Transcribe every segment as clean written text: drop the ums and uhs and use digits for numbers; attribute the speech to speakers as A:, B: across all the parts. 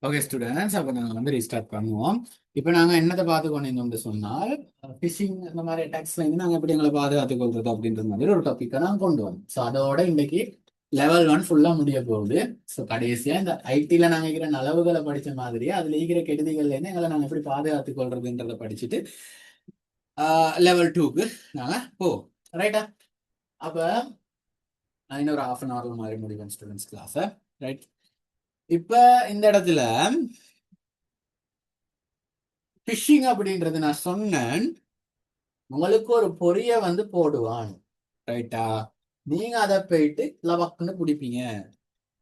A: Okay students, அப்போ நாங்கள் restart பண்ணுவோம். இப்போ நாங்கள் என்னத்தை பார்த்து கொண்டிருந்தோம்னு சொன்னால், ஃபிஷிங் இந்த மாதிரி அட்டாக்ஸ்ல இருந்து நாங்கள் எப்படி எங்களை பாதுகாத்துக் கொள்றது அப்படின்ற மாதிரி ஒரு டாப்பிக்கை நாங்கள் கொண்டு வரோம். ஸோ அதோட இன்னைக்கு லெவல் 1 ஃபுல்லாக முடிய போகுது. ஸோ கடைசியாக இந்த ஐடியில் நாங்கள் இருக்கிற நலவுகளை படித்த மாதிரி அதில் இருக்கிற கெடுதிகள்லேருந்து எங்களை நாங்கள் எப்படி பாதுகாத்துக் கொள்றதுன்றதை படிச்சுட்டு லெவல் 2க்கு நாங்கள் போவோம். ரைட்டா? அப்போ இன்னொரு ஹாஃப் அன் ஹவர்ல மாதிரி முடிவேன் ஸ்டூடெண்ட்ஸ் கிளாஸை. ரைட்? இப்போ இந்த இடத்துல ஃபிஷிங் அப்படின்றது நான் சொன்னேன், உங்களுக்கு ஒரு பொரிய போடுவான். ரைட்டா? நீங்க அதை போயிட்டு லவக்குன்னு பிடிப்பீங்க,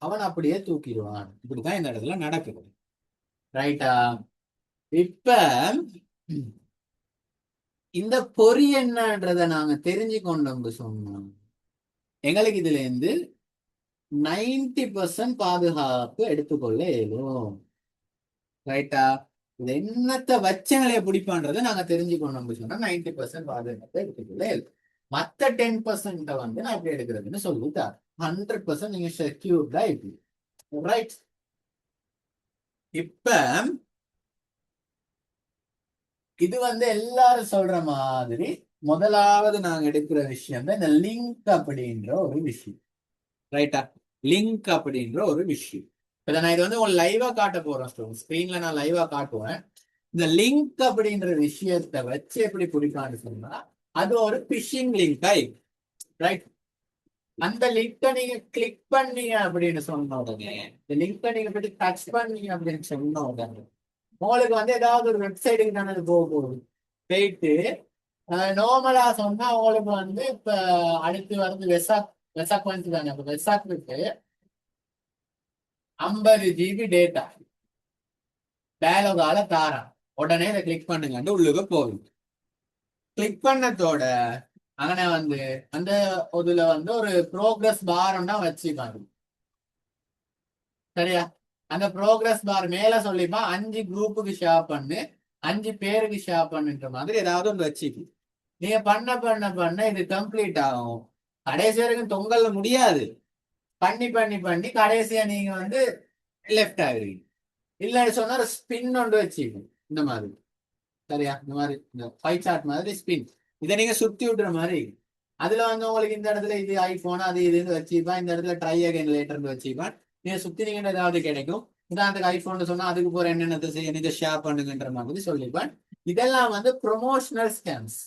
A: அவன் அப்படியே தூக்கிடுவான். இப்படிதான் இந்த இடத்துல நடக்குது. ரைட்டா? இப்ப இந்த பொறி என்னன்றத நாங்க தெரிஞ்சு கொண்டோம்னு சொன்னோம், எங்களுக்கு இதுல இருந்து 90% பாதுகாப்பு எடுத்துக்கொள்ள இயலும். ரைட்டா? இது என்னத்தை வச்சங்களை பிடிப்பான்றதை நாங்க தெரிஞ்சுக்கணும் சொன்னா 90% பாதுகாப்பை எடுத்துக்கொள்ள இயலும். மற்ற 10% நான் எப்படி எடுக்கிறதுன்னு சொல்லிட்டார். 100% நீங்க செக்யூர்டா இப்படி. ரைட்? இப்ப இது எல்லாரும் சொல்ற மாதிரி முதலாவது நாங்க எடுக்கிற விஷயம் தான் இந்த லிங்க் அப்படின்ற ஒரு விஷயம். ரைட்டா? லிங்க் அப்படின்ற ஒரு விஷயம். இப்ப நான் இது உங்களுக்கு லைவா காட்ட போறேன். ஸ்கிரீன்ல நான் லைவா காட்டுவேன். இந்த லிங்க் அப்படின்ற விஷயத்தை வச்சு எப்படி பிடிக்கான்னு சொன்னா, அது ஒரு பிஷிங் லிங்க். ரைட்? அந்த லிங்கை நீங்க கிளிக் பண்ணீங்க அப்படின்னு சொன்ன உடனே, இந்த லிங்கை நீங்க போய் டச் பண்ணீங்க அப்படின்னு சொன்ன உடனே உங்களுக்கு ஏதாவது ஒரு வெப்சைட்டுக்கு தானே போக போகுது. போயிட்டு நார்மலா சொன்னா உங்களுக்கு இப்ப அடுத்து வெசாக் வெசாக் தானே. அப்ப வெசாக்கு 50 GB டேட்டா டயலாகால தாரான். உடனே இதை கிளிக் பண்ணுங்க உள்ளுக்கு போகுது. கிளிக் பண்ணதோட அங்கன அந்த இதுல ஒரு ப்ரோக்ரஸ் பார் வச்சுக்காங்க. சரியா? அந்த ப்ரோக்ரஸ் பார் மேல சொல்லிப்பா 5 குரூப்புக்கு ஷேர் பண்ணு, 5 பேருக்கு ஷேர் பண்ணுன்ற மாதிரி ஏதாவது ஒன்று வச்சுக்கு. நீங்க பண்ண பண்ண பண்ண இது கம்ப்ளீட் ஆகும். கடைசி வரைக்கும் தொங்கல்ல முடியாது. பண்ணி பண்ணி பண்ணி கடைசியா நீங்க லெஃப்ட் ஆகுறீங்க. இல்லைன்னு சொன்னா ஸ்பின் ஒன்று வச்சுக்கணும் இந்த மாதிரி. சரியா? இந்த மாதிரி இந்த பை சார்ட் மாதிரி ஸ்பின். இதை நீங்க சுத்தி விட்டுற மாதிரி. அதுல உங்களுக்கு இந்த இடத்துல இது ஐபோன் அது இதுன்னு வச்சுப்பான், இந்த இடத்துல ட்ரை அகைன் லேட்டர்னு வச்சுப்பான். நீங்க சுத்தி நீங்க ஏதாவது கிடைக்கும். உதாரணத்துக்கு ஐபோன் சொன்னா அதுக்கு போற என்னென்னத்தை செய்ய நீங்க ஷேர் பண்ணுங்கன்ற மாதிரி சொல்லிப்பான். இதெல்லாம் ப்ரொமோஷனல் ஸ்கேம்ஸ்.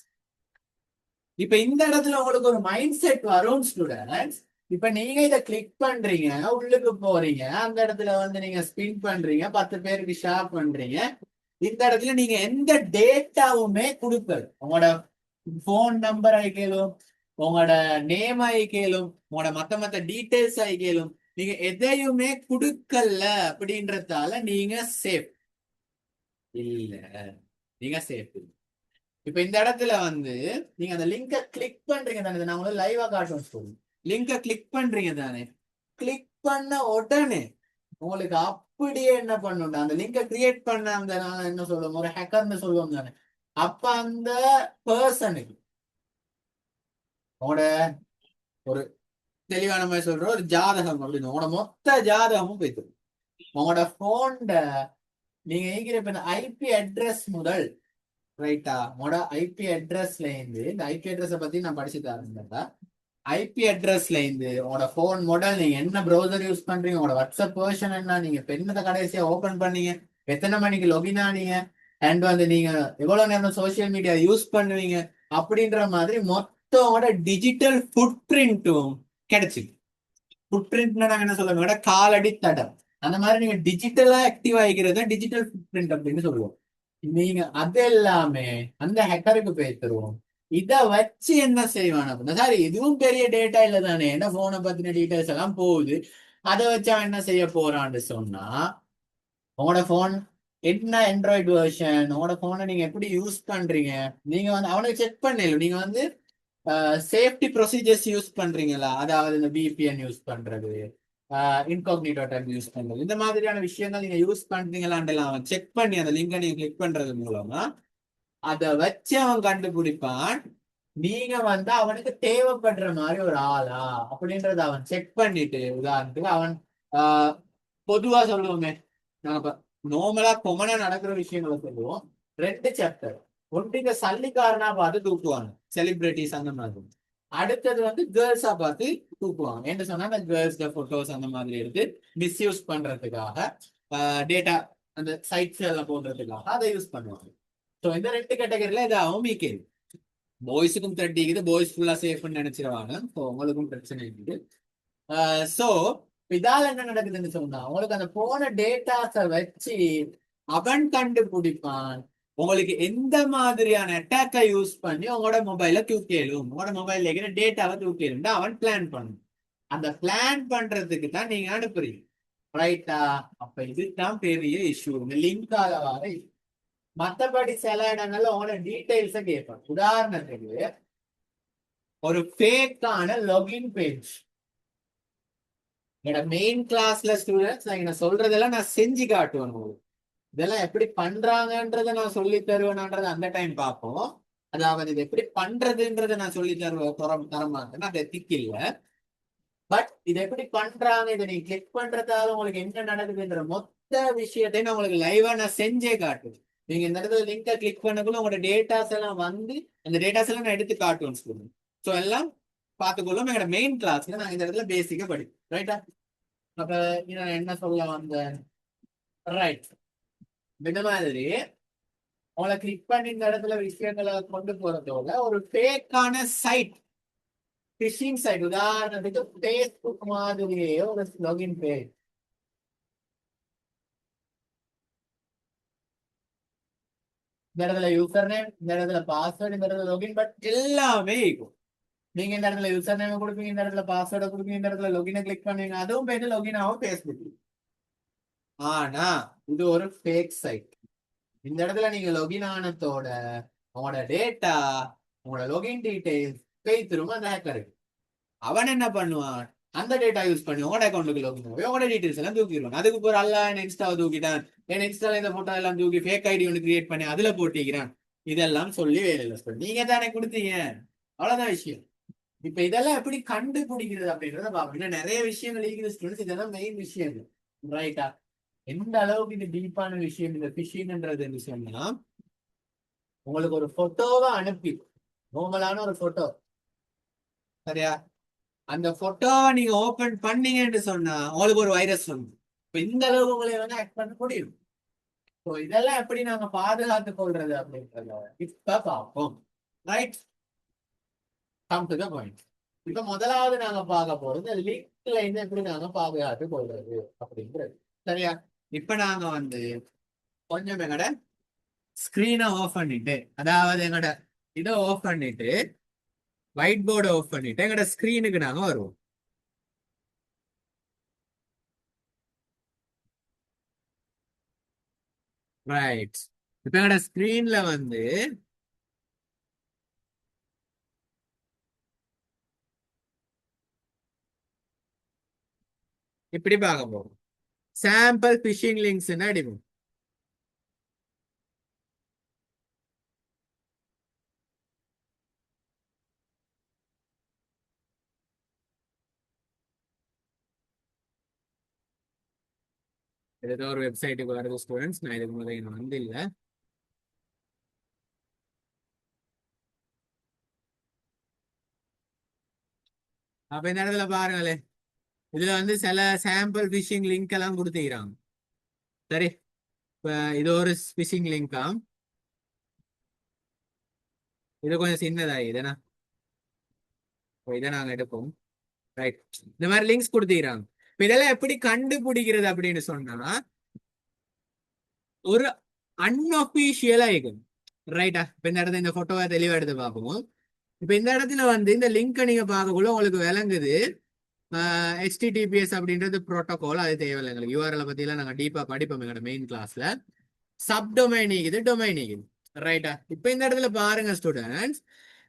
A: இப்ப இந்த இடத்துல உங்களுக்கு ஒரு மைண்ட் செட் வரும் ஸ்டூடெண்ட்ஸ். இப்ப நீங்க இதை கிளிக் பண்றீங்க, உள்ளுக்கு போறீங்க, அந்த இடத்துல நீங்க ஸ்பின் பண்றீங்க, 10 பேருக்கு ஷேர் பண்றீங்க. இந்த இடத்துல நீங்க எந்த டேட்டாவுமே கொடுக்கல. உங்களோட போன் நம்பர் ஆகிக்கலும், உங்களோட நேம் ஆகிக்கலும், உங்களோட மத்த டீட்டெயில்ஸ் ஆகிக்கலும், நீங்க எதையுமே கொடுக்கல. அப்படின்றதால நீங்க சேஃப் இல்ல. நீங்க சேஃப். இப்ப இந்த இடத்துல நீங்க அந்த லிங்கை கிளிக் பண்றீங்க தானே. நான் உங்களுக்கு லைவா காட்டுவேன் சொல்லுங்க. லிங்கை கிளிக் பண்றீங்க தானே. கிளிக் பண்ண உடனே உங்களுக்கு அப்படியே என்ன பண்ணும், அந்த லிங்கை கிரியேட் பண்ண அந்த என்ன சொல்லுவோம், ஒரு ஹேக்கர்னு சொல்லுவோம் தானே. அப்ப அந்த பர்சனுக்கு உங்களோட ஒரு தெளிவான மாதிரி சொல்ற ஒரு ஜாதகம் அப்படின்னு உங்களோட மொத்த ஜாதகமும் போய்த்து உங்களோட போன்ல நீங்க இப்ப இந்த ஐபி அட்ரஸ் முதல். ரைட்டா? உங்களோட ஐபி அட்ரஸ்ல இருந்து, இந்த ஐபி அட்ரஸை பத்தி நான் படிச்சு தரேன். ஐபி அட்ரஸ்ல இருந்து உங்களோட போன் மாடல், நீங்க என்ன ப்ரௌசர் யூஸ் பண்றீங்க, உங்களோட வாட்ஸ்அப் வெர்ஷன் என்ன, நீங்க பெண்ணத்தை கடைசியா ஓபன் பண்ணீங்க, எத்தனை மணிக்கு லொகின் ஆனீங்க, அண்ட் நீங்க எவ்வளவு நேரம் சோசியல் மீடியா யூஸ் பண்ணுவீங்க அப்படின்ற மாதிரி மொத்தோட டிஜிட்டல் ஃபுட் பிரிண்ட்டும் கிடைச்சிது. ஃபுட் பிரிண்ட்னா நாங்க என்ன சொல்லுவோம், காலடி தடம். அந்த மாதிரி நீங்க டிஜிட்டலா ஆக்டிவ் ஆகிக்கிறது டிஜிட்டல் ஃபுட் பிரிண்ட் அப்படின்னு சொல்லுவோம். நீங்க அது எல்லாமே அந்த ஹேக்கருக்கு போய் தருவோம். இத வச்சு என்ன செய்வான் அப்படின்னா, சார் இதுவும் பெரிய டேட்டா இல்ல தானே, என்ன போனை பத்தின டீடைல்ஸ் எல்லாம் போகுது, அதை வச்சு அவன் என்ன செய்ய போறான்னு சொன்னா, உங்களோட போன் என்ன ஆண்ட்ராய்டு வெர்ஷன், உங்களோட போனை நீங்க எப்படி யூஸ் பண்றீங்க, நீங்க அவனுக்கு செக் பண்ணல. நீங்க சேஃப்டி ப்ரொசீஜர்ஸ் யூஸ் பண்றீங்களா, அதாவது இந்த VPN யூஸ் பண்றது, இன்காக்னிட்டோ டேப் யூஸ் பண்றது, இந்த மாதிரியான விஷயங்கள் நீங்க யூஸ் பண்றீங்களான்னு அவன் செக் பண்ணி அந்த லிங்கை நீங்க கிளிக் பண்றது மூலமா அதை வச்சு அவன் கண்டுபிடிப்பான் நீங்க அவனுக்கு தேவைப்படுற மாதிரி ஒரு ஆளா அப்படின்றத அவன் செக் பண்ணிட்டு. உதாரணத்துக்கு அவன் பொதுவா சொல்லுவோமே, நாங்க நார்மலா கொமனா நடக்கிற விஷயங்களை சொல்லுவோம். 2 சாப்டர். ஒன்று இந்த சல்லிக்காரனா பார்த்து தூக்குவாங்க, செலிபிரிட்டிஸ் அந்த மாதிரி. அடுத்தது வந்து கேர்ள்ஸா பார்த்து தூக்குவாங்க. என்ன சொன்னா அந்த கேர்ள்ஸ் போட்டோஸ் அந்த மாதிரி எடுத்து மிஸ்யூஸ் பண்றதுக்காக, டேட்டா அந்த சைட்ஸ் எல்லாம் போடுறதுக்காக அதை யூஸ் பண்ணுவாங்க. ஸோ இந்த 2 கேட்டகரியில இது அவமிக்கு பாய்ஸுக்கும் த்ரெட் இருக்குது, பாய்ஸ் ஃபுல்லா சேஃப்னு நினைச்சிருவாங்க. ஸோ உங்களுக்கும் பிரச்சனை இருக்குது. சோ இதால என்ன நடக்குதுன்னு சொன்னா, உங்களுக்கு அந்த போன டேட்டாஸ வச்சு அவன் கண்டுபிடிப்பான் உங்களுக்கு எந்த மாதிரியான அட்டாக்கை யூஸ் பண்ணி உங்களோட மொபைல தூக்கிடும், உங்களோட மொபைல்ல இருக்கிற டேட்டாவை தூக்கிடும் அவன் பிளான் பண்ணும். அந்த பிளான் பண்றதுக்கு தான் நீங்க அனுப்புறீங்க, ரைட்டா? அப்ப இதுதான் பெரிய இஷ்யூ, இந்த லிங்கால வர. மத்தபடி சில இடங்கள்ல உங்களோட டீடைல்ஸ கேட்பான். உதாரணத்துக்கு ஒரு ஃபேக்கான லாகின் பேஜ். என்னோட மெயின் கிளாஸ்ல ஸ்டூடெண்ட்ஸ் நான் சொல்றதெல்லாம் நான் செஞ்சு காட்டுவேன் உங்களுக்கு. இதெல்லாம் எப்படி பண்றாங்கன்றத நான் சொல்லி தருவேன்ன்றத அந்த டைம் பார்ப்போம். அதாவது இது எப்படி பண்றதுன்றத நான் சொல்லி தரமாட்டேன், அது எத்திக் இல்ல. பட் இது எப்படி பண்றாங்க, இதை நீங்க கிளிக் பண்றதால உங்களுக்கு என்ன நடக்குதுன்ற மொத்த விஷயத்தையும் நான் உங்களுக்கு லைவா நான் செஞ்சே காட்டுவேன். நீங்க இந்த இடத்துல லிங்கை கிளிக் பண்ணக்குள்ள உங்களோட டேட்டாஸ் எல்லாம் வந்து அந்த டேட்டாஸ் எல்லாம் நான் எடுத்து காட்டுவேன் ஸ்டூடெண்ட். ஸோ எல்லாம் பார்த்துக்கொள்ளும். எங்களோட மெயின் கிளாஸ்ல நான் இந்த இடத்துல பேசிக்கா படிப்பேன், ரைட்டா? அப்ப நான் என்ன சொல்ல வந்தேன், ரைட்? இந்த மாதிரி உங்களை கிளிக் பண்ணி இந்த இடத்துல விஷயங்களை கொண்டு போறதோட ஒரு ஃபேக்கான சைட், பிஷிங் சைட், உதாரணத்துக்கு பேஸ்புக் மாதிரியே ஒரு லாகின் பேஜ். இந்த இடத்துல யூசர் நேம், இந்த இடத்துல பாஸ்வேர்டு, இந்த இடத்துல லாகின், பட் எல்லாமே இருக்கும். நீங்க இந்த இடத்துல யூசர் நேம் கொடுப்பீங்க, இந்த இடத்துல பாஸ்வேர்டை கொடுப்பீங்க, இந்த இடத்துல லாகினை கிளிக் பண்ணுவீங்க, அதுவும் போயிட்டு லாகின் ஆகும் பேஸ்புக். ஆனா இது ஒரு ஃபேக் சைட். இந்த இடத்துல நீங்க லாகின் ஆனதோட உங்களோட டேட்டா, உங்களோட லாகின் டீடைல்ஸ் போய் திரும்ப அந்த ஹேக்கருக்கு. அவன் என்ன பண்ணுவான், அந்த டேட்டா யூஸ் பண்ணி உங்களோட அக்கௌண்ட்டுக்கு லாகின் ஆகும், உங்களோட டீடைல்ஸ் எல்லாம் தூக்கிடுவான். அதுக்கு ஒரு அல்ல என் இன்ஸ்டாவை தூக்கிட்டான், என் இன்ஸ்டால இந்த போட்டோ எல்லாம் தூக்கி ஃபேக் ஐடி ஒன்று கிரியேட் பண்ணி அதுல போட்டிக்கிறான், இதெல்லாம் சொல்லி வேலையில சொல்லி நீங்க தானே கொடுத்தீங்க. அவ்வளவுதான் விஷயம். இப்ப இதெல்லாம் எப்படி கண்டுபிடிக்கிறது அப்படின்றத பாப்பீங்கன்னா நிறைய விஷயங்கள் இருக்குது ஸ்டூடெண்ட்ஸ். இதெல்லாம் மெயின் விஷயம், ரைட்டா? எந்த அளவுக்கு இது டீப்பான விஷயம் இந்த பிஷிங்ன்றது சொன்னா, உங்களுக்கு ஒரு போட்டோவை அனுப்பி, நார்மலான ஒரு போட்டோ, சரியா? அந்த போட்டோவை நீங்க ஓபன் பண்ணீங்கன்னு சொன்னா உங்களுக்கு ஒரு வைரஸ் வந்து இந்த அளவுக்கு உங்களை வந்து ஆக்ட் பண்ண முடியும். இதெல்லாம் எப்படி நாங்க பாதுகாத்துக் கொள்றது அப்படின்றத இப்ப பார்ப்போம், right? Come to the point. இப்ப முதலாவது நாங்க பார்க்க போறது லிங்க்ல இருந்து எப்படி நாங்க பாதுகாத்துக் கொள்றது அப்படின்றது, சரியா? இப்ப நாங்க வந்து கொஞ்சம் எங்கட ஸ்கிரீனை ஆஃப் பண்ணிட்டு, அதாவது எங்கட இதை ஆஃப் பண்ணிட்டு, ஒயிட் போர்டை ஆஃப் பண்ணிட்டு எங்கட ஸ்கிரீனுக்கு நாங்க வருவோம். ரைட். இப்ப எங்கட ஸ்கிரீன்ல வந்து இப்படி பார்க்க போறோம். சாம்பிள் பிஷிங் லிங்க்ஸ் அடிப்போம். ஏதோ ஒரு வெப்சைட்டுக்கு வருது ஸ்டூடெண்ட்ஸ், நான் இதுக்கு முதல்ல வந்து இல்லை. அப்ப இந்த இடத்துல பாருங்களே, இதுல வந்து சில சாம்பிள் பிஷிங் லிங்க் எல்லாம் கொடுத்துக்கிறாங்க, சரி? இப்ப இது ஒரு பிஷிங் லிங்கா, இது கொஞ்சம் சின்னதாகி இதனா, இதை நாங்க எடுப்போம், ரைட்? இந்த மாதிரி லிங்க்ஸ் கொடுத்துக்கிறாங்க. இப்ப இதெல்லாம் எப்படி கண்டுபிடிக்கிறது அப்படின்னு சொன்னா, ஒரு அன்அபிஷியலா இருக்கும், ரைட்டா? இப்ப இந்த இடத்துல இந்த போட்டோவை தெளிவா எடுத்து பார்ப்போம். இப்ப இந்த இடத்துல வந்து இந்த லிங்க் நீங்க பார்க்கக்குள்ள உங்களுக்கு விளங்குது ஹெச்டிடிபிஎஸ் அப்படின்றது ப்ரோட்டோகால், அது தேவையில்லை எங்களுக்கு. யூஆர்எல் பத்திலாம் நாங்கள் டீப்பா படிப்போம் எங்களோட மெயின் கிளாஸ்ல. சப்டொமைன் இது, டொமைன் இது, ரைட்டா? இப்ப இந்த இடத்துல பாருங்க ஸ்டூடெண்ட்ஸ்,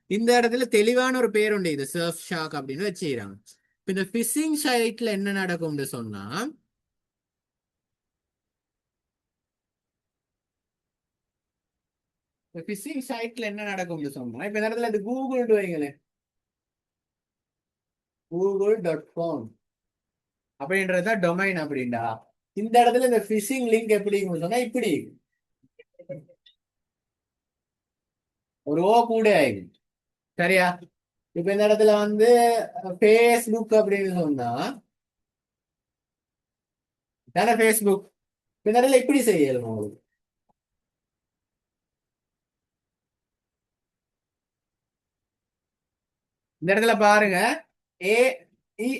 A: இந்த இடத்துல தெளிவான ஒரு பேர் உண்டு, இது சர்ஃப் ஷாக் அப்படின்னு வச்சுக்கிறாங்க. இப்ப இந்த பிஷிங் சைட்ல என்ன நடக்கும்னு சொன்னா, பிஷிங் சைட்ல என்ன நடக்கும்னு சொன்னா, இப்ப இந்த இடத்துல இது கூகுள் வைங்களேன், google.com அப்படின்றத டொமைன் அப்படின்டா. இந்த இடத்துல இந்த ஃபிஷிங் லிங்க் எப்படி சொன்னா இப்படி ஒரு ஓ கூட ஆயிடும். சரியா? இப்ப இந்த இடத்துல வந்து ஃபேஸ்புக் அப்படின்னு சொன்னா தானே ஃபேஸ்புக். இந்த இடத்துல இப்படி செய்யணும் உங்களுக்கு. இந்த இடத்துல பாருங்க, ஏ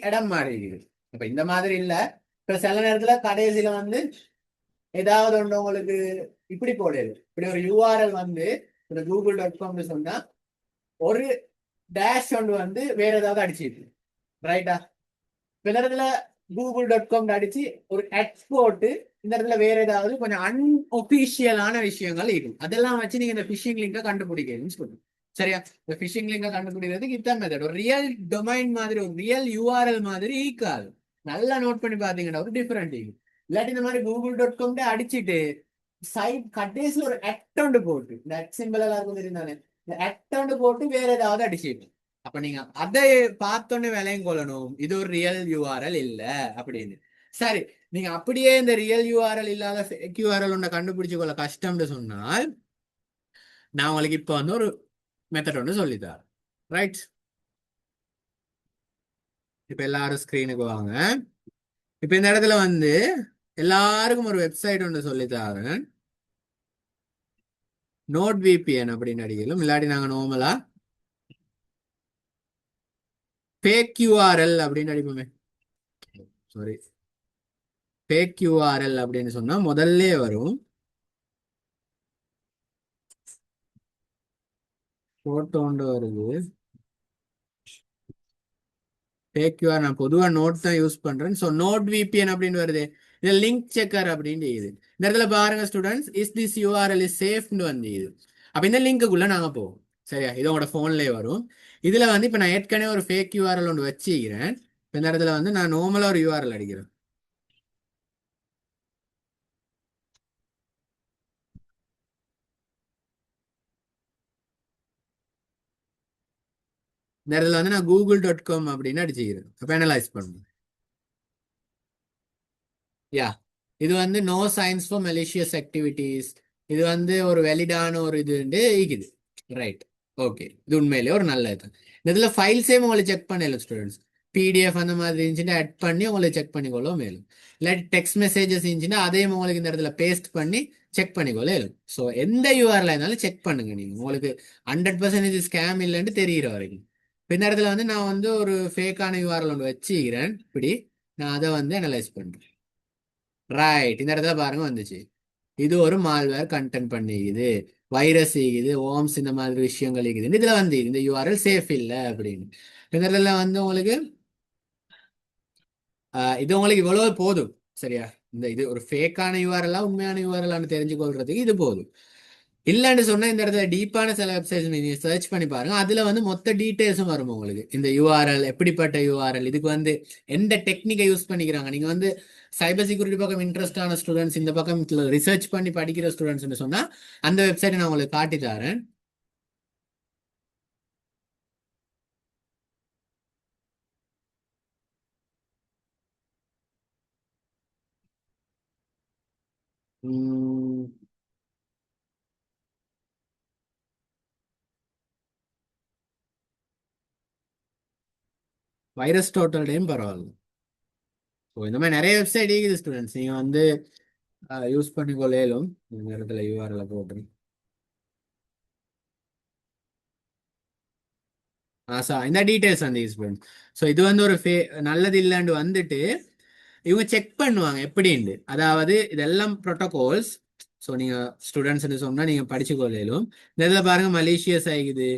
A: இடம் மாறி இருக்குது. இப்ப இந்த மாதிரி இல்ல. இப்ப சில நேரத்துல கடைசியில வந்து ஏதாவது ஒன்று உங்களுக்கு இப்படி போடுது. இப்படி ஒரு யூஆர்எல் வந்து இந்த google.com சொன்னா ஒரு டேஷ் ஒன்று வந்து வேற ஏதாவது அடிச்சிருக்கு. ரைட்டா? இந்த இடத்துல google.com அடிச்சு ஒரு போட்டு இந்த இடத்துல வேற ஏதாவது கொஞ்சம் அன்ஒபிஷியலான விஷயங்கள் இருக்கும். அதெல்லாம் வச்சு நீங்க இந்த பிஷிங் லிங்கை கண்டுபிடிக்கணும்னு சொல்லுங்க. சரியா? இந்த பிஷிங் லிங்கை கண்டுபிடிக்கிறதுக்கு இதான் மெத்தட். ஒரு ரியல் டொமைன் மாதிரி ஒரு ரியல் யூஆர்எல் மாதிரி ஈக்காது. நல்லா நோட் பண்ணி பாத்தீங்கன்னா ஒரு டிஃபரெண்ட் இருக்கும். இல்லாட்டி இந்த மாதிரி google.com அடிச்சுட்டு சைட் கடைசியில் ஒரு அக்கௌண்ட் போட்டு இந்த சிம்பிள் எல்லாருக்கும் தெரியும். இந்த அக்கௌண்ட் போட்டு வேற ஏதாவது அடிச்சுட்டு அப்ப நீங்க அதை பார்த்தோன்னே விலையும் கொள்ளணும் இது ஒரு ரியல் யூஆர்எல் இல்ல அப்படின்னு. சரி, நீங்க அப்படியே இந்த ரியல் யூஆர்எல் இல்லாத ஃபேக் யூஆர்எல் ஒன்றை கண்டுபிடிச்சு கொள்ள கஷ்டம்னு சொன்னால் நான் உங்களுக்கு இப்ப வந்து ஒரு மெத்தட் ஒன்று சொல்லித்தரேன். ரைட்? இப்ப எல்லாரும் ஸ்கிரீனுக்கு வாங்க. இப்ப இந்த இடத்துல வந்து எல்லாருக்கும் ஒரு வெப்சைட் ஒன்று சொல்லித்தரேன். நோட் விபிஎன் அப்படின்னு அடிக்கலும் இல்லாட்டி நாங்க நார்மலா ஃபேக் யூஆர்எல் அப்படின்னு அடிப்போமே. சாரி, ஃபேக் யூஆர்எல் அப்படின்னு சொன்னா முதல்ல வரும் போட்டோண்டு வருது. ஃபேக் யூஆர் நான் பொதுவாக நோட் தான் யூஸ் பண்றேன். ஸோ நோட் விபிஎன் அப்படின்னு வருது. இது லிங்க் செக்கர் அப்படின்னு இது. இந்த இடத்துல பாருங்க students, is this URL is சேஃப்னு வந்து இது. அப்ப இந்த லிங்க்குள்ள நாங்க போவோம். சரியா? இது உங்களோட போன்லயே வரும். இதுல வந்து இப்ப நான் ஏற்கனவே ஒரு ஃபேக் யூஆர்எல் ஒன்று வச்சுக்கிறேன். இந்த இடத்துல வந்து நான் நார்மலா ஒரு யூஆர்எல் அடிக்கிறேன். இந்த இடத்துல வந்து நான் google.com அப்படின்னு அடிச்சுக்கிறேன். அப்ப அனலைஸ் பண்ணுங்க. யா, இது வந்து no signs for malicious activities. இது வந்து ஒரு வெலிடான ஒரு இது இருக்குது. ரைட்? ஓகே, இது உண்மையிலேயே ஒரு நல்ல இது. இந்த இதுல ஃபைல்ஸே உங்களுக்கு செக் பண்ணல ஸ்டூடெண்ட்ஸ். பிடிஎஃப் அந்த மாதிரி இருந்துச்சுன்னா ஆட் பண்ணி உங்களுக்கு செக் பண்ணிக்கொள்ள மேலும். இல்லாட்டி டெக்ஸ்ட் மெசேஜஸ் இருந்துச்சுன்னா அதையும் உங்களுக்கு இந்த இடத்துல பேஸ்ட் பண்ணி செக் பண்ணிக்கொள்ள இயலும். ஸோ எந்த யூஆர்ல இருந்தாலும் செக் பண்ணுங்க நீங்க, உங்களுக்கு 100% ஸ்கேம் இல்லைன்னு தெரிகிற வரைக்கும். இப்ப இந்த இடத்துல வந்து நான் வந்து ஒரு ஃபேக்கான யூஆர்எல் ஒன்று வச்சுக்கிறேன். இப்படி நான் அதை வந்து அனலைஸ் பண்றேன். ரைட், இந்த இடத்துல பாருங்க வந்துச்சு. இது ஒரு மால்வேர் கண்டென்ட் பண்ணிக்குது, வைரஸ் இருக்குது, ஓம்ஸ் இந்த மாதிரி விஷயங்கள் இருக்குது. இதுல வந்து இந்த யூஆர்எல் சேஃப் இல்லை அப்படின்னு. இந்த இடத்துல வந்து உங்களுக்கு இது உங்களுக்கு இவ்வளவு போதும். சரியா? இந்த இது ஒரு ஃபேக்கான யூஆர்எல்லாம் உண்மையான யூஆர்எல்லான்னு தெரிஞ்சு கொள்றதுக்கு இது போதும். இல்லைன்னு சொன்னா இந்த இடத்துல டீப்பான சில வெப்சைட்ஸ் நீங்க சர்ச் பண்ணி பாருங்க. அதுல வந்து மொத்த டீடைல்ஸும் வரும் உங்களுக்கு. இந்த யூஆர்எல் எப்படிப்பட்ட யூஆர்எல், இதுக்கு வந்து எந்த டெக்னிக்கை யூஸ் பண்ணிக்கிறாங்க. நீங்க வந்து சைபர் செக்யூரிட்டி பக்கம் இன்ட்ரெஸ்டான ஸ்டூடெண்ட்ஸ், இந்த பக்கம் ரிசர்ச் பண்ணி படிக்கிற ஸ்டூடெண்ட்ஸ் சொன்னா அந்த வெப்சைட்டை நான் உங்களுக்கு காட்டி தரேன். வைரஸ் டோட்டல் பரவாயில்ல. ஸோ இந்த மாதிரி நிறைய வெப்சைட் இருக்குது ஸ்டூடெண்ட்ஸ், நீங்க வந்து யூஸ் பண்ணிக்கொள்ளும். இந்த இடத்துல யூஆர்எல் போட்டு இந்த டீடைல்ஸ் வந்து யூஸ் பண்ணும். ஸோ இது வந்து ஒரு நல்லது இல்லைன்னு வந்துட்டு இவங்க செக் பண்ணுவாங்க எப்படின்னு. அதாவது இதெல்லாம் ப்ரோட்டோகால்ஸ். ஸோ நீங்க ஸ்டூடெண்ட்ஸ்னு சொன்னா நீங்க படிச்சு கொள்ளையிலும். இந்த இதில் பாருங்க மலேசியஸ் ஆகிக்குது,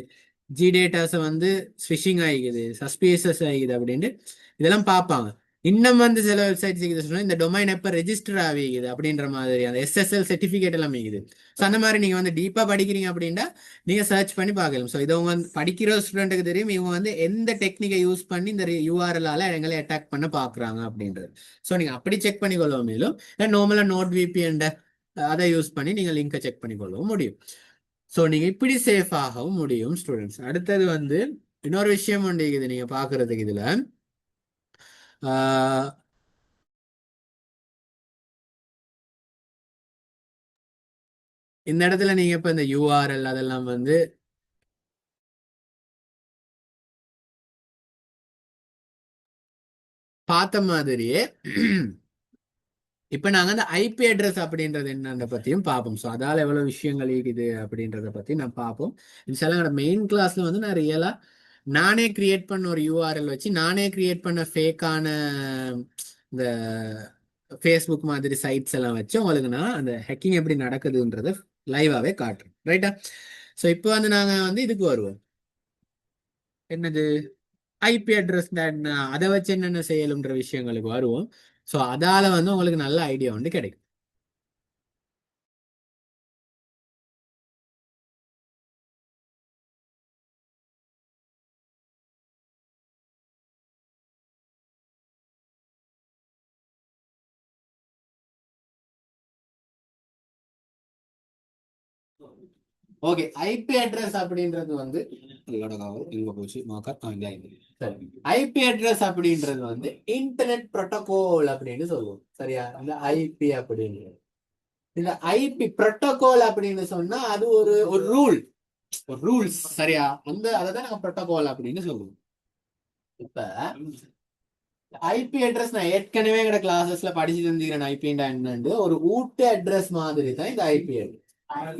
A: ஜி டேட்டாஸை வந்து ஸ்விஷிங் ஆகிக்குது, சஸ்பீஷியஸ் ஆகிக்குது அப்படின்ட்டு இதெல்லாம் பார்ப்பாங்க. இன்னும் வந்து சில வெப்சைட்ஸ் இருக்குது இந்த டொமைன் எப்போ ரெஜிஸ்டர் ஆகிக்குது அப்படின்ற மாதிரி அந்த எஸ்எஸ்எல் சர்டிஃபிகேட் எல்லாம் இருக்குது. ஸோ அந்த மாதிரி நீங்க வந்து டீப்பா படிக்கிறீங்க அப்படின்னா நீங்க சர்ச் பண்ணி பார்க்கலாம். ஸோ இதை வந்து படிக்கிற ஸ்டூடெண்ட்டுக்கு தெரியும் இவங்க வந்து எந்த டெக்னிக்கை யூஸ் பண்ணி இந்த யூஆர்எல்லால எங்களை அட்டாக் பண்ண பாக்குறாங்க அப்படின்றது. ஸோ நீங்க அப்படி செக் பண்ணி கொள்ள மேலும் நார்மலா நோட் விபிஎன் அதை யூஸ் பண்ணி நீங்க லிங்கை செக் பண்ணி கொள்ளவும் முடியும். ஸோ நீங்க இப்படி சேஃப் ஆகவும் முடியும் ஸ்டூடெண்ட்ஸ். அடுத்தது வந்து இன்னொரு விஷயம் உண்டு இது நீங்க பாக்குறதுக்கு இதுல இந்த இடத்துல நீங்க இப்ப இந்த யூஆர்எல் அதெல்லாம் வந்து பார்த்த மாதிரியே இப்ப நாங்க அந்த ஐபி அட்ரஸ் அப்படின்றது என்னன்ற பத்தியும் பார்ப்போம். ஸோ அதால எவ்வளவு விஷயங்கள் இருக்குது அப்படின்றத பத்தி நான் பார்ப்போம். இன்ஷால்லா மெயின் கிளாஸ்ல வந்து நான் ரியலா நானே கிரியேட் பண்ண ஒரு யூஆர்எல் வச்சு நானே கிரியேட் பண்ண ஃபேக்கான இந்த ஃபேஸ்புக் மாதிரி சைட்ஸ் எல்லாம் வச்சு உங்களுக்கு நான் அந்த ஹேக்கிங் எப்படி நடக்குதுன்றத லைவாவே காட்டுறேன். ரைட்டா? ஸோ இப்போ வந்து நாங்க வந்து இதுக்கு வருவோம். என்னது ஐபி அட்ரஸ் என்ன, அதை வச்சு என்னென்ன செய்யலும்ன்ற விஷயங்களுக்கு வருவோம். ஸோ அதால வந்து உங்களுக்கு நல்ல ஐடியா வந்து கிடைக்கும். ஓகே, ஐபி அட்ரஸ் அப்படின்றது வந்து ஐபி அட்ரஸ் அப்படின்றது வந்து இன்டர்நெட் புரோட்டோகால் அப்படின்னு சொல்லுவோம். சரியா? இந்த ஐபி அப்படின்றது, இந்த ஐபி புரோட்டோகால் அப்படின்னு சொன்னா அது ஒரு ஒரு ரூல், ஒரு ரூல்ஸ். சரியா? அந்த அதை தான் நாங்க புரோட்டோகால் அப்படின்னு சொல்லுவோம். இப்ப ஐபி அட்ரஸ் நான் ஏற்கனவே எங்க கிளாஸஸ்ல படிச்சு தந்துக்கிறேன். ஐபிண்டா என்னன்னு ஒரு ஊட்டு அட்ரஸ் மாதிரி தான் இந்த ஐபி அட்ரஸ்.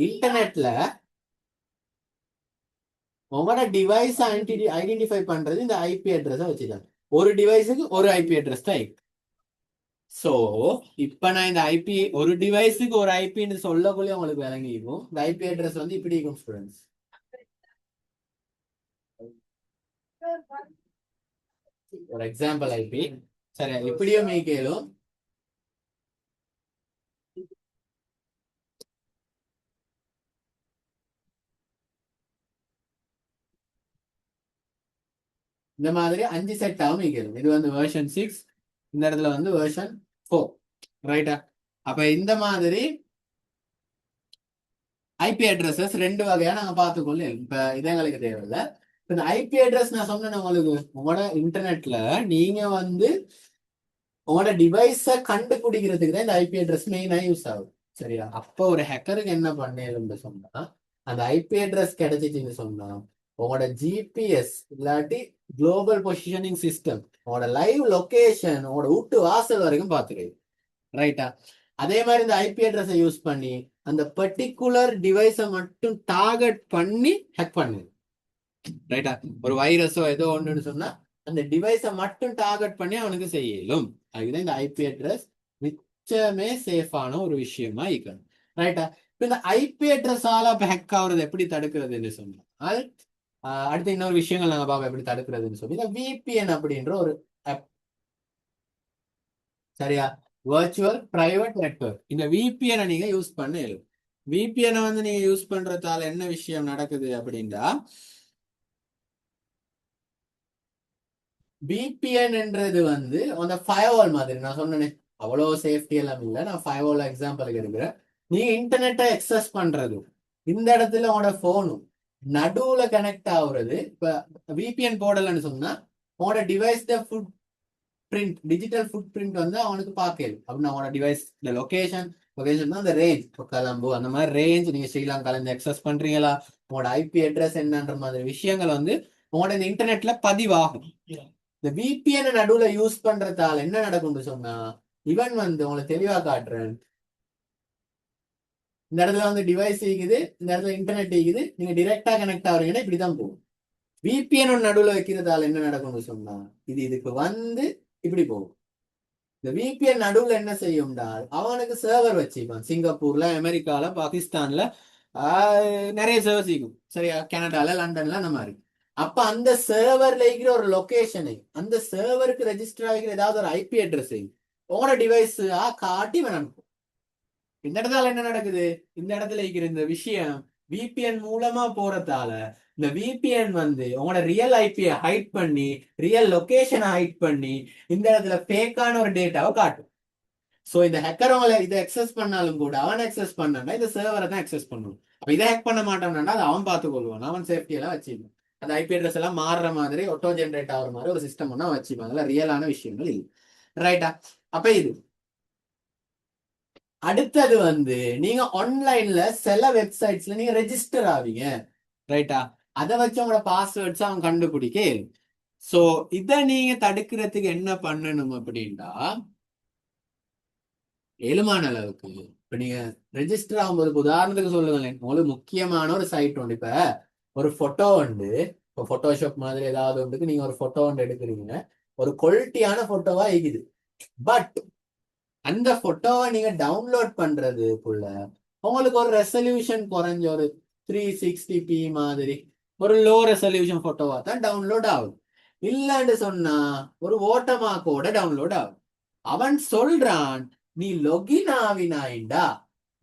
A: இன்டர்நெட்ல உங்களோட டிவைஸ் ஐடென்டிஃபை பண்றது இந்த ஐபி அட்ரஸ் வச்சுதான். ஒரு டிவைஸுக்கு ஒரு ஐபி அட்ரஸ் தான் இருக்கு. சோ இப்ப நான் இந்த ஐபி ஒரு டிவைஸுக்கு ஒரு ஐபின்னு சொல்லக்குள்ளே உங்களுக்கு விளங்கிக்கும். இந்த ஐபி அட்ரஸ் வந்து இப்படி இருக்கும் ஸ்டூடெண்ட்ஸ். ஒரு எக்ஸாம்பிள் ஐபி. சரி, இப்படியும் கேளும். இந்த மாதிரி 5 செட் ஆகும் கேளும். இது வந்து வெர்ஷன் 6, இந்த இடத்துல வந்து வெர்ஷன் 4. ரைட்டா? அப்ப இந்த மாதிரி ஐபி அட்ரஸஸ் ரெண்டு வகையா நாங்க பார்த்துக்கொள்ள. இப்ப இது எங்களுக்கு தேவையில்லை. இப்ப இந்த ஐபி அட்ரஸ் நான் சொன்னேன் உங்களுக்கு, உங்களோட இன்டர்நெட்ல நீங்க வந்து உங்களோட டிவைஸ கண்டுபிடிக்கிறதுக்கு தான் இந்த ஐபி அட்ரஸ் மெயினா யூஸ் ஆகுது. சரியா? அப்போ ஒரு ஹேக்கருக்கு என்ன பண்ணேன்னு சொன்னா, அந்த ஐபி அட்ரஸ் கிடைச்சிச்சுன்னு சொன்னா உங்களோட ஜிபிஎஸ் இல்லாட்டி குளோபல் பொசிஷனிங் சிஸ்டம் உங்களோட லைவ் லொகேஷன் உங்களோட வீட்டு வாசல் வரைக்கும் பார்த்துருது. ரைட்டா? அதே மாதிரி இந்த ஐபி அட்ரஸை யூஸ் பண்ணி அந்த பர்டிகுலர் டிவைஸை மட்டும் டார்கெட் பண்ணி ஹேக் பண்ணுது. ரைட்டா? ஒரு வைரஸோ ஏதோ ஒன்றுன்னு சொன்னா அந்த டிவைஸை மட்டும் டார்கெட் பண்ணி அவனுக்கு செய்யலும். அதுதான் இந்த ஐபி அட்ரஸ் மிச்சமே சேஃபான ஒரு விஷயமா இருக்கணும். ரைட்டா? இப்ப இந்த ஐபி அட்ரஸால இப்ப ஹேக் ஆகுறது எப்படி தடுக்கிறதுன்னு சொன்னால் அடுத்த இன்னொரு விஷயங்கள் நாங்க பார்ப்போம் எப்படி தடுக்கிறதுன்னு சொல்லி இந்த விபிஎன் அப்படின்ற ஒரு ஆப். சரியா? Virtual private network. இந்த விபிஎனை நீங்க யூஸ் பண்ண இயலும். விபிஎனை வந்து நீங்க யூஸ் பண்றதால என்ன விஷயம் நடக்குது அப்படின்னா, விபிஎன்ன்றது வந்து அந்த ஃபயர்வால் மாதிரி நான் சொன்னேன். அவ்வளோ சேஃப்டி எல்லாம் இல்லை. நான் ஃபயர்வால் எக்ஸாம்பிளுக்கு எடுக்கிறேன். நீங்க இன்டர்நெட்டை எக்ஸஸ் பண்றது இந்த இடத்துல உங்களோட போனும் நடுவுல கனெக்ட் ஆகுறது. இப்ப விபிஎன் போடலன்னு சொன்னா உங்களோட device food print, digital food print வந்து அவனுக்கு பார்க்கல அப்படின்னா உங்களோட டிவைஸ் லொகேஷன் தான் அந்த ரேஞ்ச். இப்போ கலம்பு அந்த மாதிரி ரேஞ்ச் நீங்க ஸ்ரீலங்கால இருந்து எக்ஸஸ் பண்றீங்களா, உங்களோட ஐபி அட்ரஸ் என்னன்ற மாதிரி விஷயங்கள் வந்து உங்களோட இந்த இன்டர்நெட்ல பதிவாகும். இந்த விபிஎன் நடுவுல யூஸ் பண்றதால என்ன நடக்கும்னு சொன்னா, இவன் வந்து உங்களுக்கு தெளிவா காட்டுறேன். இந்த இடத்துல வந்து டிவைஸ் இருக்குது, இந்த இடத்துல இன்டர்நெட் இருக்குது, நீங்க டிரெக்டா கனெக்ட் ஆகுறீங்கன்னா இப்படிதான் போகும். விபிஎன் நடுவுல வைக்கிறதால என்ன நடக்கும்னு சொன்னா, இது இதுக்கு வந்து இப்படி போகும். இந்த விபிஎன் நடுவுல என்ன செய்யும்டா, அவனுக்கு சர்வர் வச்சுப்பான். சிங்கப்பூர்ல, அமெரிக்கால, பாகிஸ்தான்ல நிறைய சர்வர்ஸ் இருக்கும். சரியா? கனடால, லண்டன்ல அந்த மாதிரி. அப்ப அந்த சர்வர்ல இருக்கிற ஒரு லொகேஷனை, அந்த சர்வருக்கு ரெஜிஸ்டர் ஆகிற ஏதாவது ஒரு ஐபி அட்ரஸை உங்களோட டிவைஸ் காட்டி வேணும். இந்த இடத்துல என்ன நடக்குது, இந்த இடத்துல இருக்கிற இந்த விஷயம் விபிஎன் மூலமா போறதால இந்த விபிஎன் வந்து உங்களோட ரியல் ஐபியை ஹைட் பண்ணி, ரியல் லொகேஷனை ஹைட் பண்ணி இந்த இடத்துல ஃபேக்கான ஒரு டேட்டாவை காட்டும். சோ இந்த ஹேக்கர் அவங்களை இதை எக்ஸஸ் பண்ணாலும் கூட அவன் எக்ஸஸ் பண்ணா இந்த சர்வரை தான் எக்ஸஸ் பண்ணணும். அப்ப இதை ஹேக் பண்ண மாட்டான்னா அதை அவன் பார்த்து கொள்வான். அவன் சேஃப்டி எல்லாம் வச்சுப்பான். அந்த ஐபி அட்ரஸ் எல்லாம் மாறுற மாதிரி ஆட்டோ ஜென்ரேட் ஆகிற மாதிரி ஒரு சிஸ்டம் ஒன்னா வச்சுப்பாங்க. அதெல்லாம் ரியலான விஷயங்கள் இல்லை. ரைட்டா? அப்ப இது அடுத்தது வந்து நீங்க ஆன்லைன்ல சில வெப்சைட்ஸ்ல நீங்க ரெஜிஸ்டர் ஆவீங்க, ரைட்டா? அதை வச்சு உங்களோட பாஸ்வேர்ட்ஸ் அவன் கண்டுபிடிக்க இயலும். சோ இதை நீங்க தடுக்கிறதுக்கு என்ன பண்ணணும் அப்படின்னா, ஏழுமான அளவுக்கு இப்ப நீங்க ரெஜிஸ்டர் ஆகும்போது உதாரணத்துக்கு சொல்லுங்களேன், உங்களுக்கு முக்கியமான ஒரு சைட் உண்டு. இப்ப ஒரு போட்டோ உண்டு, இப்போ போட்டோஷாப் மாதிரி ஏதாவது ஒன்றுக்கு நீங்க ஒரு போட்டோ ஒன்று எடுக்கிறீங்க, ஒரு குவாலிட்டியான போட்டோவா இருக்குது. பட் அந்த போட்டோவை நீங்க டவுன்லோட் பண்றதுக்குள்ள உங்களுக்கு ஒரு ரெசல்யூஷன் குறைஞ்ச ஒரு 360p மாதிரி ஒரு லோ ரெசல்யூஷன் போட்டோவா தான் டவுன்லோட் ஆகும். இல்லன்னு சொன்னா ஒரு ஓட்டமாக்கோட டவுன்லோட் ஆகும். அவன் சொல்றான், நீ லொகின் ஆவினாயிண்டா,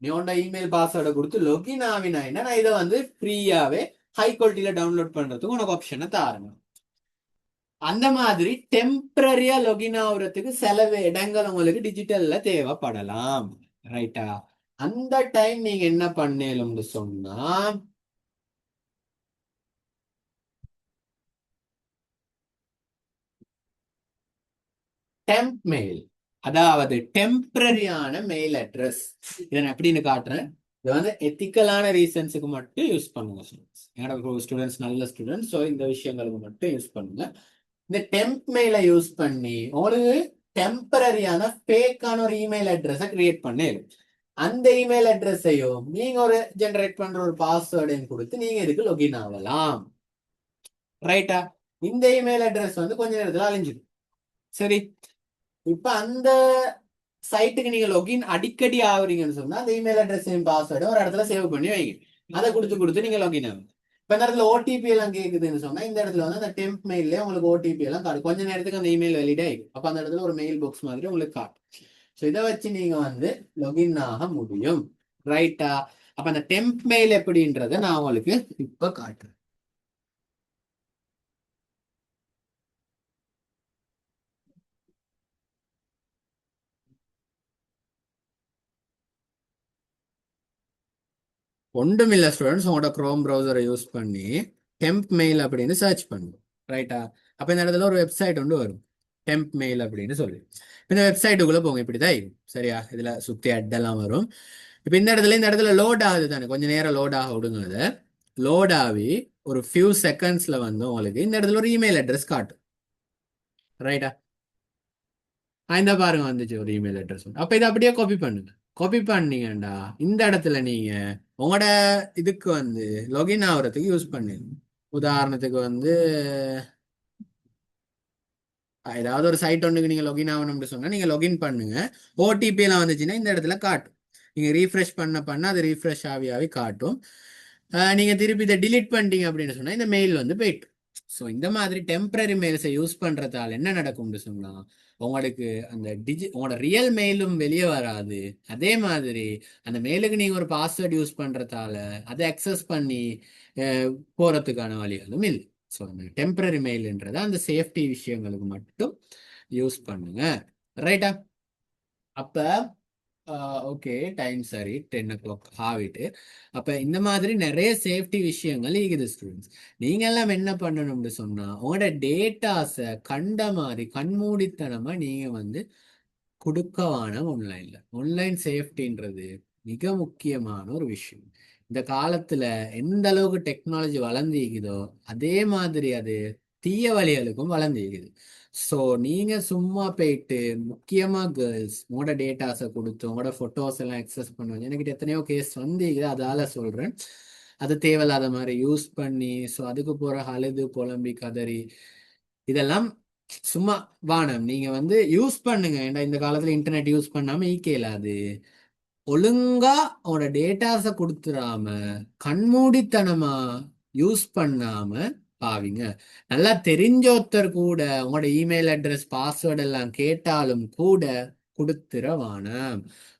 A: நீ உன்னோட இமெயில் பாஸ்வேர்டை கொடுத்து லொகின் ஆவினாயிண்டா நான் இதை வந்து ஃப்ரீயாவே ஹை குவாலிட்டியில டவுன்லோட் பண்றதுக்கு உனக்கு ஆப்ஷனை தாருங்க. அந்த மாதிரி டெம்பரரியா லொகின் ஆகுறதுக்கு சில இடங்கள் உங்களுக்கு டிஜிட்டல்ல தேவைப்படலாம், ரைட்டா? அந்த டைம் நீங்க என்ன பண்ணலும்னு சொன்னா, டெம்ப் மெயில், அதாவது டெம்பரரியான மெயில் அட்ரஸ். இதை நான் எப்படின்னு காட்டுறேன். இது வந்து எத்திக்கலான ரீசன்ஸுக்கு மட்டும் யூஸ் பண்ணுங்க ஸ்டூடெண்ட்ஸ். என்னோட ஸ்டூடெண்ட்ஸ் நல்ல ஸ்டூடெண்ட்ஸ், ஸோ இந்த விஷயங்களுக்கு மட்டும் யூஸ் பண்ணுங்க. இந்த டெம்ப் மெயிலை யூஸ் பண்ணி உங்களுக்கு டெம்பரரியான ஃபேக்கான ஒரு இமெயில் அட்ரஸை கிரியேட் பண்ணி, அந்த இமெயில் அட்ரஸையும் நீங்க ஒரு ஜெனரேட் பண்ற ஒரு பாஸ்வேர்டையும் கொடுத்து நீங்க இதுக்கு லொகின் ஆகலாம், ரைட்டா? இந்த இமெயில் அட்ரஸ் வந்து கொஞ்ச நேரத்துல அழிஞ்சிடும். சரி, இப்ப அந்த சைட்டுக்கு நீங்க லொகின் அடிக்கடி ஆகுறீங்கன்னு சொன்னா அந்த இமெயில் அட்ரஸையும் பாஸ்வேர்டும் ஒரு இடத்துல சேவ் பண்ணி வைங்க. அதை கொடுத்து நீங்க லொகின் ஆகும். இப்ப இந்த இடத்துல ஓடிபி எல்லாம் கேக்குதுன்னு சொன்னா இந்த இடத்துல வந்து அந்த டெம்ப் மெயிலே உங்களுக்கு ஓடிபி எல்லாம் காட்டும். கொஞ்ச நேரத்துக்கு அந்த இமெயில் வெளியிட ஆகும். அப்ப அந்த இடத்துல ஒரு மெயில் பாக்ஸ் மாதிரி உங்களுக்கு காட்டும். ஸோ இதை வச்சு நீங்க வந்து லொகின் ஆக முடியும், ரைட்டா? அப்ப அந்த டெம்ப் மெயில் எப்படின்றத நான் உங்களுக்கு இப்ப காட்டுறேன். ஒன்றுமில்ல ஸ்டூடெண்ட்ஸ், உங்களோட குரோம் ப்ரௌசரை யூஸ் பண்ணி டெம்ப் மெயில் அப்படின்னு சர்ச் பண்ணுங்க, ரைட்டா? அப்ப இந்த இடத்துல ஒரு வெப்சைட் ஒன்று வரும், டெம்ப் மெயில் அப்படின்னு சொல்லி. இந்த வெப்சைட்டுக்குள்ள போங்க, இப்படிதான் இருக்கும், சரியா? இதுல சுத்தி அட்டெல்லாம் வரும். இப்ப இந்த இடத்துல லோட் ஆகுது தானே, கொஞ்ச நேரம் லோட் ஆக விடுங்க. லோட் ஆகி ஒரு ஃபியூ செகண்ட்ஸ்ல வந்து உங்களுக்கு இந்த இடத்துல ஒரு இமெயில் அட்ரஸ் காட்டும், ரைட்டா? இந்த பாருங்க வந்துச்சு ஒரு இமெயில் அட்ரஸ். அப்ப இதை அப்படியே காப்பி பண்ணுங்க. காப்பி பண்ணீங்கடா இந்த இடத்துல நீங்க உங்களோட இதுக்கு வந்து லொகின் ஆகுறதுக்கு யூஸ் பண்ணுங்க. உதாரணத்துக்கு வந்து ஏதாவது ஒரு சைட் ஒன்றுக்கு நீங்க லொகின் ஆகணும்னு சொன்னா நீங்க லொகின் பண்ணுங்க. ஓடிபி எல்லாம் வந்துச்சுன்னா இந்த இடத்துல காட்டும். நீங்க ரீஃப்ரெஷ் பண்ண அது ரீஃப்ரெஷ் ஆகி காட்டும். நீங்க திருப்பி இதை டிலீட் பண்ணிட்டீங்க அப்படின்னு சொன்னா இந்த மெயில் வந்து போயிட்டு. ஸோ இந்த மாதிரி டெம்பரரி மெயில்ஸை யூஸ் பண்றதால என்ன நடக்கும்னு சொன்னா உங்களுக்கு அந்த உங்களோட ரியல் மெயிலும் வெளியே வராது. அதே மாதிரி அந்த மெயிலுக்கு நீங்க ஒரு பாஸ்வேர்ட் யூஸ் பண்றதால அதை அக்சஸ் பண்ணி போறதுக்கான வழிகளும் இல்லை. ஸோ அந்த டெம்பரரி மெயில்ன்றத அந்த சேஃப்டி விஷயங்களுக்கு மட்டும் யூஸ் பண்ணுங்க, ரைட்டா? அப்ப ஓகே, டைம் சரி 10 o'clock ஆகிட்டு. அப்ப இந்த மாதிரி நிறைய சேஃப்டி விஷயங்கள் இருக்குது ஸ்டூடெண்ட்ஸ். நீங்க எல்லாம் என்ன பண்ணணும்னு சொன்னா உங்களோட டேட்டாஸை கண்ட மாதிரி கண்மூடித்தனமா நீங்க வந்து கொடுக்கவான ஆன்லைன் சேஃப்டின்றது மிக முக்கியமான ஒரு விஷயம். இந்த காலத்துல எந்த அளவுக்கு டெக்னாலஜி வளர்ந்திக்குதோ அதே மாதிரி அது தீய வழிகளுக்கும் வளர்ந்திக்குது. ஸோ நீங்க சும்மா போயிட்டு முக்கியமா கேர்ள்ஸ் உங்களோட டேட்டாஸை கொடுத்து உங்களோட போட்டோஸ் எல்லாம் அக்சஸ் பண்ணுவாங்க. எனக்கு எத்தனையோ கேஸ் வந்திக்குது, அதால சொல்றேன். அது தேவையில்லாத மாதிரி யூஸ் பண்ணி ஸோ அதுக்கு போற அழுது புலம்பி கதறி இதெல்லாம் சும்மா வானம். நீங்க வந்து யூஸ் பண்ணுங்க, ஏன்னா இந்த காலத்துல இன்டர்நெட் யூஸ் பண்ணாம ஈக்கலாது. ஒழுங்கா உங்களோட டேட்டாஸ கொடுத்துடாம கண்மூடித்தனமா யூஸ் பண்ணாம பாவிங்க. நல்லா தெரிஞ்ச ஒருத்தர் கூட உங்களோட இமெயில் அட்ரஸ் பாஸ்வேர்டு எல்லாம் கேட்டாலும் கூட கொடுத்துறவான.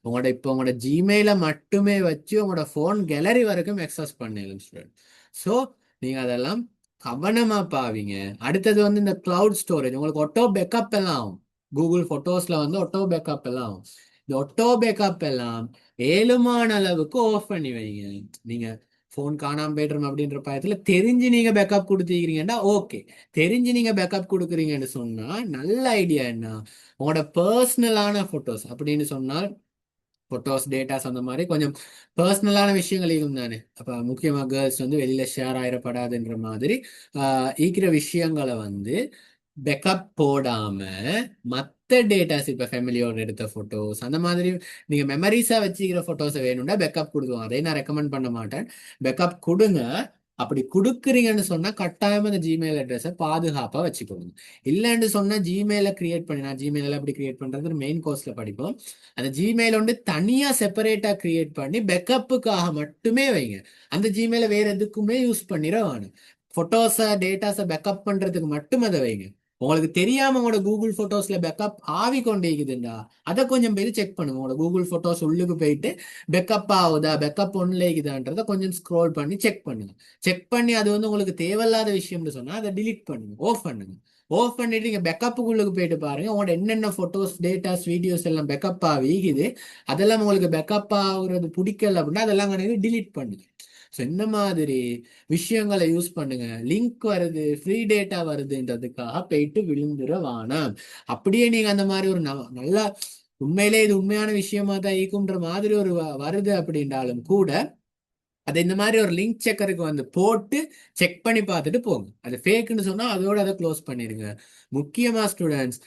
A: உங்களோட ஜிமெயில மட்டுமே வச்சு உங்களோட போன் கேலரி வரைக்கும் எக்ஸஸ் பண்ணலாம் ஸ்டூடெண்ட். ஸோ நீங்க அதெல்லாம் கவனமா பாவிங்க. அடுத்தது வந்து இந்த கிளவுட் ஸ்டோரேஜ் உங்களுக்கு ஒட்டோ பேக்கப் எல்லாம் ஆகும். கூகுள் போட்டோஸ்ல வந்து ஒட்டோ பேக்கப் எல்லாம் ஆகும். இந்த ஒட்டோ பேக்கப் எல்லாம் ஏழுமான அளவுக்கு ஆஃப் பண்ணி வைங்க. நீங்க போன் காணாம போயிட்டுரும் அப்படின்ற பயத்துல தெரிஞ்சு நீங்க பேக்கப் கொடுத்துக்கிறீங்கன்னா ஓகே. தெரிஞ்சு நீங்க பேக்கப் கொடுக்குறீங்கன்னு சொன்னா நல்ல ஐடியா என்ன, உங்களோட பர்சனலான போட்டோஸ் அப்படின்னு சொன்னால் ஃபோட்டோஸ் டேட்டாஸ் அந்த மாதிரி கொஞ்சம் பர்சனலான விஷயங்கள் இருக்கும் தானே. அப்போ முக்கியமாக கேர்ள்ஸ் வந்து வெளியில ஷேர் ஆயிடப்படாதுன்ற மாதிரி ஈக்கிற விஷயங்களை வந்து பேக்கப் போடாம மற்ற டேட்டாஸ் இப்ப ஃபேமிலியோட எடுத்த போட்டோஸ் அந்த மாதிரி நீங்க மெமரிஸா வச்சுக்கிற போட்டோஸை வேணும்னா பேக்கப் கொடுக்குவோம். அதை நான் ரெக்கமெண்ட் பண்ண மாட்டேன். பேக்கப் கொடுங்க. அப்படி கொடுக்குறீங்கன்னு சொன்னா கட்டாயமா அந்த ஜிமெயில் அட்ரஸை பாதுகாப்பா வச்சுக்கோங்க. இல்லைன்னு சொன்னா ஜிமெயில கிரியேட் பண்ணி, நான் ஜிமெயில எப்படி கிரியேட் பண்றது மெயின் கோர்ஸ்ல படிப்போம். அந்த ஜிமெயில் வந்து தனியா செப்பரேட்டா கிரியேட் பண்ணி பேக்கப்புக்காக மட்டுமே வைங்க. அந்த ஜிமெயில வேற எதுக்குமே யூஸ் பண்ணிட வேணும். போட்டோஸை டேட்டாஸை பேக்கப் பண்றதுக்கு மட்டும் அதை வைங்க. உங்களுக்கு தெரியாம உங்களோட கூகுள் போட்டோஸ்ல பேக்கப் ஆவி கொண்டே இருக்குதுண்டா, அதை கொஞ்சம் போய் செக் பண்ணுங்க. உங்களோட கூகுள் போட்டோஸ் உள்ளுக்கு போயிட்டு பேக்கப் ஆகுதா, பேக்கப் ஒன்ல இருக்குதான்றத கொஞ்சம் ஸ்க்ரோல் பண்ணி செக் பண்ணுங்க. செக் பண்ணி அது வந்து உங்களுக்கு தேவையில்லாத விஷயம்னு சொன்னா அதை டிலீட் பண்ணுங்க, ஆஃப் பண்ணுங்க. ஆஃப் பண்ணிட்டு நீங்க பேக்கப்புக்குள்ளுக்கு போயிட்டு பாருங்க உங்களோட என்னென்ன போட்டோஸ் டேட்டாஸ் வீடியோஸ் எல்லாம் பேக்கப் ஆகிக்குது. அதெல்லாம் உங்களுக்கு பேக்கப் ஆகுறது பிடிக்கல அப்படின்னா அதெல்லாம் டிலீட் பண்ணுங்க. ஸோ இந்த மாதிரி விஷயங்களை யூஸ் பண்ணுங்க. லிங்க் வருது, ஃப்ரீ டேட்டா வருதுன்றதுக்காக போயிட்டு விழுந்துட வேணாம். அப்படியே நீங்க அந்த மாதிரி ஒரு நல்லா உண்மையிலே இது உண்மையான விஷயமா தான் இருக்குன்ற மாதிரி ஒரு வருது அப்படின்றாலும் கூட அதை இந்த மாதிரி ஒரு லிங்க் செக்கருக்கு வந்து போட்டு செக் பண்ணி பார்த்துட்டு போங்க. அது ஃபேக்குன்னு சொன்னா அதோட அதை க்ளோஸ் பண்ணிடுங்க. முக்கியமா ஸ்டூடெண்ட்ஸ்,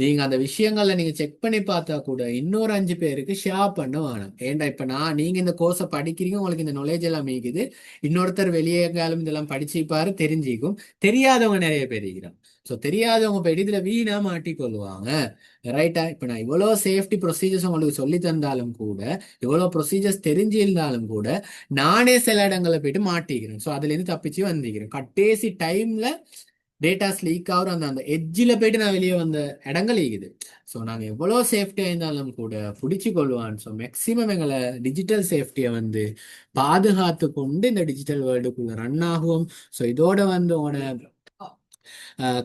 A: நீங்க அந்த விஷயங்கள்ல நீங்க செக் பண்ணி பார்த்தா கூட இன்னொரு 5 பேருக்கு ஷேர் பண்ண வேணும். ஏன்டா இப்ப நீங்க இந்த கோர்ஸை படிக்கிறீங்க, உங்களுக்கு இந்த நாலேஜ் எல்லாம் இருக்குது. இன்னொருத்தர் வெளியே காலம் இதெல்லாம் படிச்சுப்பாரு, தெரிஞ்சிக்கும். தெரியாதவங்க நிறைய பேர் இருக்கிறாங்க. ஸோ தெரியாதவங்க போயிட்டு இதுல வீணா மாட்டிக்கொள்வாங்க. ரைட்டா? இப்ப நான் இவ்வளவு சேஃப்டி ப்ரொசீஜர்ஸ் உங்களுக்கு சொல்லி தந்தாலும் கூட, இவ்வளவு ப்ரொசீஜர்ஸ் தெரிஞ்சிருந்தாலும் கூட நானே சில இடங்களை போயிட்டு மாட்டிக்கிறேன். ஸோ அதுல இருந்து தப்பிச்சு வந்திக்கிறேன். கட்டேசி டைம்ல டேட்டாஸ் லீக் ஆகிற அந்த அந்த எட்ஜில் போயிட்டு நான் வெளியே வந்த இடங்கள் இருக்குது. ஸோ நாங்கள் எவ்வளோ சேஃப்டியாக இருந்தாலும் கூட பிடிச்சி கொள்வான். ஸோ மேக்சிமம் எங்களை டிஜிட்டல் சேஃப்டியை வந்து பாதுகாத்து கொண்டு இந்த டிஜிட்டல் வேர்ல்டுக்குள்ள ரன் ஆகும். ஸோ இதோட வந்து உங்களோட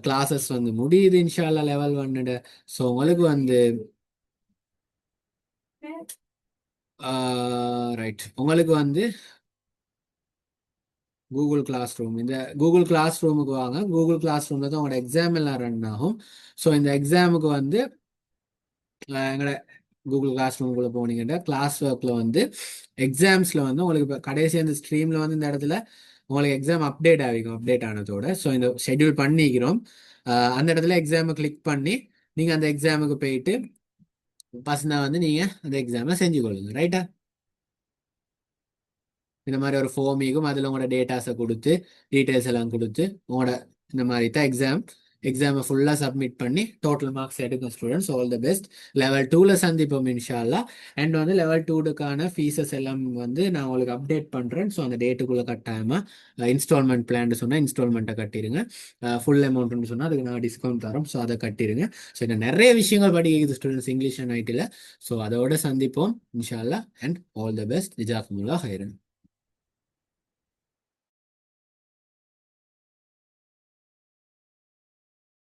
A: கிளாஸஸ் வந்து முடியுது இன்ஷால்லா லெவல் 1. ஸோ உங்களுக்கு வந்து ரைட், உங்களுக்கு வந்து கூகுள் கிளாஸ் ரூம், இந்த கூகுள் கிளாஸ் ரூமுக்கு வாங்க. கூகுள் கிளாஸ் ரூம்ல தான் உங்களோட எக்ஸாம் எல்லாம் ரன் ஆகும். ஸோ இந்த எக்ஸாமுக்கு வந்து எங்களோட கூகுள் கிளாஸ் ரூமுக்குள்ள போனீங்கன்னா கிளாஸ் ஒர்க்ல வந்து எக்ஸாம்ஸ்ல வந்து உங்களுக்கு இப்போ கடைசி அந்த ஸ்ட்ரீம்ல வந்து இந்த இடத்துல உங்களுக்கு எக்ஸாம் அப்டேட் ஆகிக்கும். அப்டேட் ஆனதோட ஸோ இந்த ஷெட்யூல் பண்ணிக்கிறோம். அந்த இடத்துல எக்ஸாமை கிளிக் பண்ணி நீங்க அந்த எக்ஸாமுக்கு போயிட்டு பசங்க வந்து நீங்க அந்த எக்ஸாமை செஞ்சு கொள்ளுங்க. ரைட்டா? இந்த மாதிரி ஒரு ஃபோமிக்கும் அதில் உங்களோட டேட்டாஸை கொடுத்து டீட்டெயில்ஸ் எல்லாம் கொடுத்து உங்களோட இந்த மாதிரி தான் எக்ஸாமை ஃபுல்லாக சப்மிட் பண்ணி டோட்டல் மார்க்ஸ் எடுக்கும் students. All the best. Level 2ல சந்திப்போம் இன்ஷால்லா. அண்ட் வந்து லெவல் 2க்கான ஃபீஸஸ் எல்லாம் வந்து நான் உங்களுக்கு அப்டேட் பண்ணுறேன். ஸோ அந்த டேட்டுக்குள்ளே கட்டாயமாக இன்ஸ்டால்மெண்ட் பிளான் சொன்னால் இன்ஸ்டால்மெண்ட்டை கட்டிடுங்க. ஃபுல் அமௌண்ட்னு சொன்னால் அதுக்கு நான் டிஸ்கவுண்ட் தரோம். ஸோ அதை கட்டிடுங்க. ஸோ இன்னும் நிறைய விஷயங்கள் படிக்கிறது ஸ்டூடெண்ட்ஸ் இங்கிலீஷ் அண்ட் ஐடியில். ஸோ அதோட சந்திப்போம் இன்ஷால்லா. And all the best. ஜிஜாக்குமுல்லா ஹைரன்.